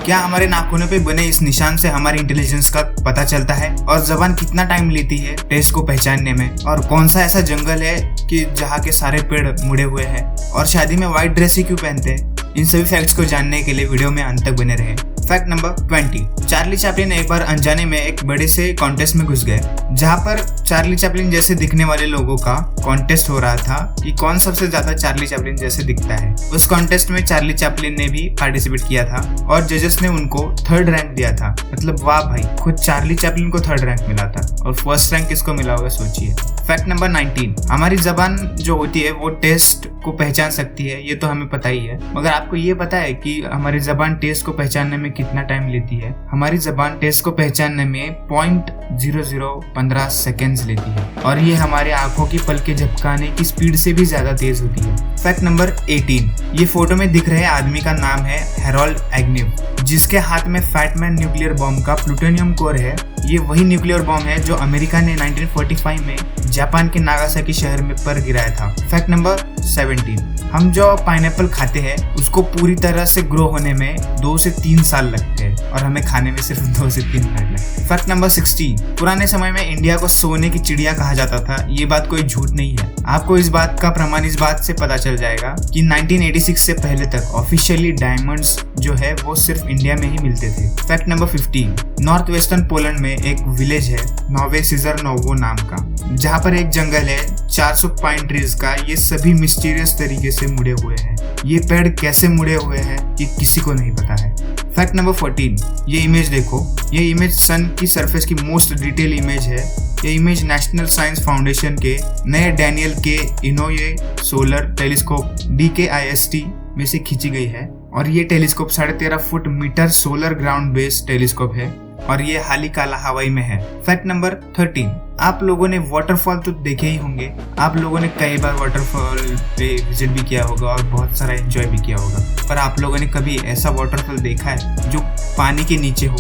क्या हमारे नाखूनों पे बने इस निशान से हमारी इंटेलिजेंस का पता चलता है? और जबान कितना टाइम लेती है टेस्ट को पहचानने में? और कौन सा ऐसा जंगल है कि जहाँ के सारे पेड़ मुड़े हुए हैं? और शादी में व्हाइट ड्रेस ही क्यों पहनते हैं? इन सभी फैक्ट्स को जानने के लिए वीडियो में अंत तक बने रहे। Fact number 20। चार्ली चैपलिन एक बार अनजाने में एक बड़े से कॉन्टेस्ट में घुस गए, जहाँ पर चार्ली चैपलिन जैसे दिखने वाले लोगों का कॉन्टेस्ट हो रहा था कि कौन सबसे ज्यादा चार्ली चैपलिन जैसे दिखता है। उस कॉन्टेस्ट में चार्ली चैपलिन ने भी पार्टिसिपेट किया था और जजेस ने उनको 3rd रैंक दिया था। मतलब वाह भाई, खुद चार्ली चैपलिन को 3rd रैंक मिला था और 1st रैंक किसको मिला होगा सोचिए। Fact number 19। हमारी जबान जो होती है वो टेस्ट को पहचान सकती है, ये तो हमें पता ही है, मगर आपको ये पता है कि हमारी जबान टेस्ट को पहचानने में कितना टाइम लेती है? हमारी जबान टेस्ट को पहचानने में 0.0015 सेकेंड्स लेती है और ये हमारे आंखों की पलकें झपकाने की स्पीड से भी ज्यादा तेज होती है। Fact number 18। ये फोटो में दिख रहे आदमी का नाम है हैरोल्ड एग्न्यू, जिसके हाथ में फैटमैन न्यूक्लियर बॉम्ब का प्लूटोनियम कोर है। ये वही न्यूक्लियर बॉम्ब है जो अमेरिका ने 1945 में जापान के नागासाकी शहर में पर गिराया था। Fact number 17। हम जो पाइनएप्पल खाते हैं उसको पूरी तरह से ग्रो होने में 2 से 3 साल लगते हैं और हमें खाने में सिर्फ 2 से 3 मिनट लगते हैं। Fact number 16। पुराने समय में इंडिया को सोने की चिड़िया कहा जाता था। ये बात कोई झूठ नहीं है। आपको इस बात का प्रमाण इस बात से पता चल जाएगा कि 1986 से पहले तक ऑफिशियली डायमंड्स जो है वो सिर्फ इंडिया में ही मिलते थे। Fact number 15। North western Poland में एक विलेज है नोवे सिजरनोवो नाम का, जहाँ पर एक जंगल है 400 पाइन ट्रीज का। ये सभी मिस्टीरियस तरीके से मुड़े हुए हैं। ये पेड़ कैसे मुड़े हुए हैं ये किसी को नहीं पता है। Fact number 14। ये इमेज देखो, ये इमेज सन की सरफेस की मोस्ट डिटेल इमेज है। ये इमेज नेशनल साइंस फाउंडेशन के नए डैनियल के इनोये सोलर टेलीस्कोप DKIST में से खींची गई है और ये telescope 13.5 foot metre solar ground based telescope है और ये हाल ही काला हवाई में है। Fact number 13। आप लोगों ने वाटरफॉल तो देखे ही होंगे। आप लोगों ने कई बार वाटरफॉल पे विजिट भी किया होगा और बहुत सारा एंजॉय भी किया होगा, पर आप लोगों ने कभी ऐसा वाटरफॉल देखा है जो पानी के नीचे हो?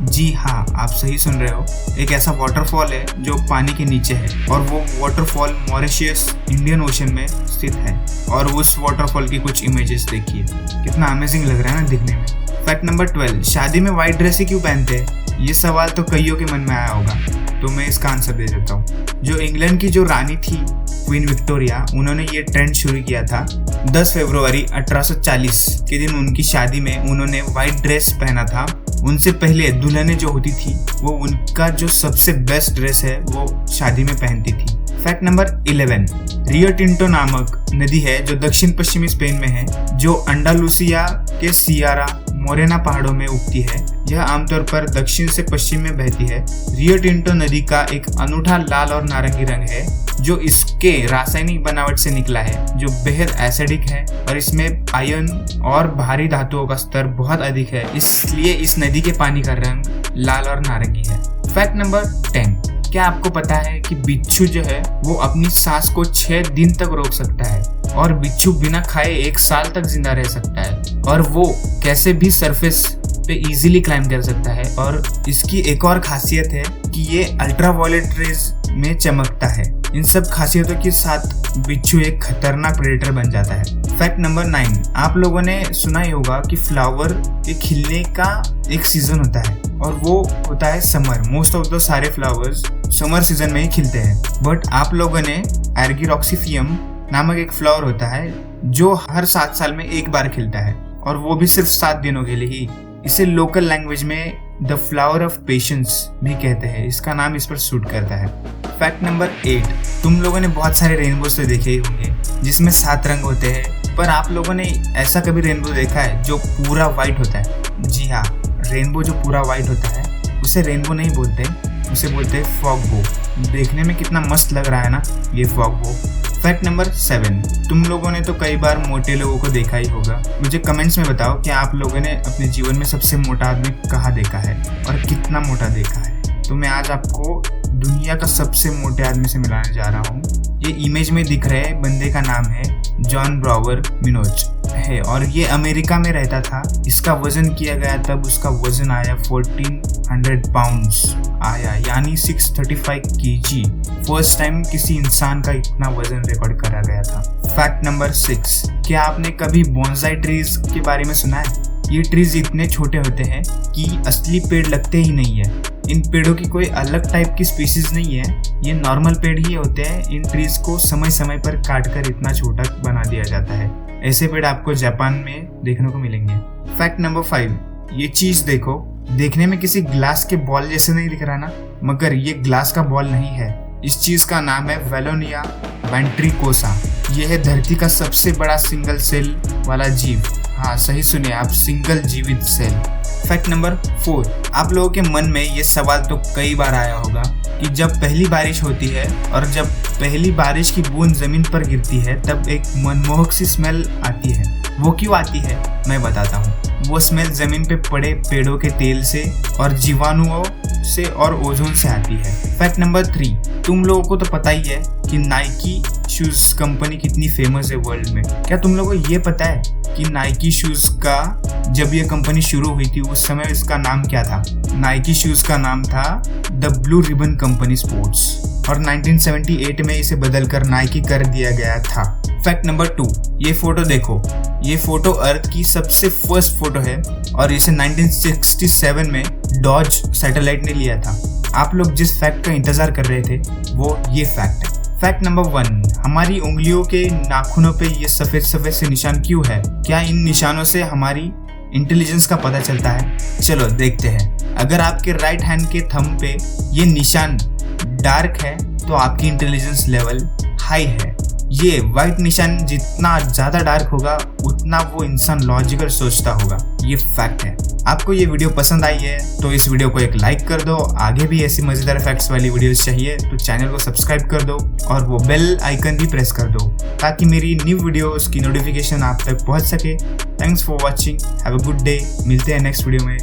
जी हाँ, आप सही सुन रहे हो। एक ऐसा वाटरफॉल है जो पानी के नीचे है और वो वाटरफॉल मॉरिशस इंडियन ओशन में स्थित है। और उस वाटरफॉल की कुछ इमेजेस देखिए, कितना अमेजिंग लग रहा है ना दिखने में। Fact number 12। शादी में व्हाइट ड्रेस ही क्यों पहनते हैं? ये सवाल तो कईयों के मन में आया होगा, तो मैं इसका आंसर दे देता हूँ। जो इंग्लैंड की जो रानी थी क्वीन विक्टोरिया, उन्होंने ये ट्रेंड शुरू किया था 10 फरवरी 1840 के दिन। उनकी शादी में उन्होंने व्हाइट ड्रेस पहना था। उनसे पहले दुल्हनें जो होती थी वो उनका जो सबसे बेस्ट ड्रेस है वो शादी में पहनती थी। Fact number 11। रियो टिंटो नामक नदी है जो दक्षिण पश्चिमी स्पेन में है, जो अंडालुसिया के सियारा मोरेना पहाड़ों में उगती है। यह आमतौर पर दक्षिण से पश्चिम में बहती है। रियो टिंटो नदी का एक अनूठा लाल और नारंगी रंग है जो इसके रासायनिक बनावट से निकला है, जो बेहद एसिडिक है और इसमें आयरन और भारी धातुओं का स्तर बहुत अधिक है, इसलिए इस नदी के पानी का रंग लाल और नारंगी है। Fact number 10। क्या आपको पता है कि बिच्छू जो है वो अपनी सांस को 6 दिन तक रोक सकता है और बिच्छू बिना खाए 1 साल तक जिंदा रह सकता है और वो कैसे भी सरफेस पे इजीली क्लाइंब कर सकता है। और इसकी एक और खासियत है कि ये अल्ट्रावायलेट रेज में चमकता है। इन सब खासियतों के साथ बिच्छू एक खतरनाक प्रेडेटर बन जाता है। Fact number 9। आप लोगों ने सुना ही होगा कि फ्लावर के खिलने का एक सीजन होता है और वो होता है समर। मोस्ट ऑफ द सारे फ्लावर्स समर सीजन में ही खिलते हैं, बट आप लोगों ने एर्गिरोक्सिफियम नामक एक फ्लावर होता है जो हर 7 साल में एक बार खिलता है और वो भी सिर्फ 7 दिनों के लिए ही। इसे लोकल लैंग्वेज में द फ्लावर ऑफ पेशेंस भी कहते हैं। इसका नाम इस पर सूट करता है। Fact number 8। तुम लोगों ने बहुत सारे रेनबोज तो देखे ही होंगे जिसमें 7 रंग होते हैं, पर आप लोगों ने ऐसा कभी रेनबो देखा है जो पूरा व्हाइट होता है? जी हाँ, रेनबो जो पूरा व्हाइट होता है उसे रेनबो नहीं बोलते, उसे बोलते हैं फॉगबो। देखने में कितना मस्त लग रहा है ना ये फॉगबो। Fact number 7। तुम लोगों ने तो कई बार मोटे लोगों को देखा ही होगा। मुझे कमेंट्स में बताओ कि आप लोगों ने अपने जीवन में सबसे मोटा आदमी कहाँ देखा है और कितना मोटा देखा है। तो मैं आज आपको दुनिया का सबसे मोटे आदमी से मिलाने जा रहा हूँ। ये इमेज में दिख रहे बंदे का नाम है जॉन ब्रावर मिनोज है और ये अमेरिका में रहता था। इसका वजन किया गया तब उसका वजन आया 1400 पाउंड्स आया, यानी 635 kg। फर्स्ट टाइम किसी इंसान का इतना वजन रिकॉर्ड करा गया था। Fact number 6। क्या आपने कभी बोनसाई ट्रीज के बारे में सुना है? ये ट्रीज इतने छोटे होते हैं कि असली पेड़ लगते ही नहीं है। इन पेड़ों की कोई अलग टाइप की स्पीसीज नहीं है, ये नॉर्मल पेड़ ही होते हैं। इन ट्रीज को समय समय पर काट कर इतना छोटा बना दिया जाता है। ऐसे पेड़ आपको जापान में देखने को मिलेंगे। फैक्ट नंबर 5, ये चीज देखो, देखने में किसी ग्लास के बॉल जैसे नहीं दिख रहा ना, मगर ये ग्लास का बॉल नहीं है। इस चीज का नाम है वेलोनिया वेंट्रिकोसा। यह है धरती का सबसे बड़ा सिंगल सेल वाला जीव। हाँ, सही सुनिए आप, सिंगल जीवित सेल। फैक्ट नंबर 4, आप लोगों के मन में ये सवाल तो कई बार आया होगा कि जब पहली बारिश होती है और जब पहली बारिश की बूंद जमीन पर गिरती है तब एक मनमोहक सी स्मेल आती है। वो क्यों आती है मैं बताता हूँ। वो स्मेल जमीन पे पड़े पेड़ों के तेल से और जीवाणुओं से और ओजोन से आती है। फैक्ट नंबर 3, तुम लोगों को तो पता ही है कि नाइकी शूज कंपनी कितनी फेमस है वर्ल्ड में। क्या तुम लोगों को ये पता है कि नाइकी शूज का जब ये कंपनी शुरू हुई थी उस समय इसका नाम क्या था? नाइकी शूज का नाम था the blue ribbon company sports और 1978 में इसे बदलकर नाइकी कर दिया गया था। फैक्ट नंबर 2, ये फोटो देखो, ये फोटो अर्थ की सबसे फर्स्ट फोटो है और इसे 1967 में डॉज सैटेलाइट ने लिया था। आप लोग जिस फैक्ट का इंतजार कर रहे थे वो ये फैक्ट है। फैक्ट नंबर 1, हमारी उंगलियों के नाखूनों पे ये सफेद सफेद से निशान क्यों है? क्या इन निशानों से हमारी इंटेलिजेंस का पता चलता है? चलो देखते हैं। अगर आपके राइट हैंड के थंब पे ये निशान डार्क है तो आपकी इंटेलिजेंस लेवल हाई है। ये व्हाइट निशान जितना ज्यादा डार्क होगा उतना वो इंसान लॉजिकल सोचता होगा। ये फैक्ट है। आपको ये वीडियो पसंद आई है तो इस वीडियो को एक लाइक कर दो। आगे भी ऐसी मजेदार फैक्ट्स वाली वीडियोस चाहिए तो चैनल को सब्सक्राइब कर दो और वो बेल आइकन भी प्रेस कर दो ताकि मेरी न्यू वीडियोस की नोटिफिकेशन आप तक पहुंच सके। Thanks for watching, have a good day. मिलते हैं नेक्स्ट वीडियो में।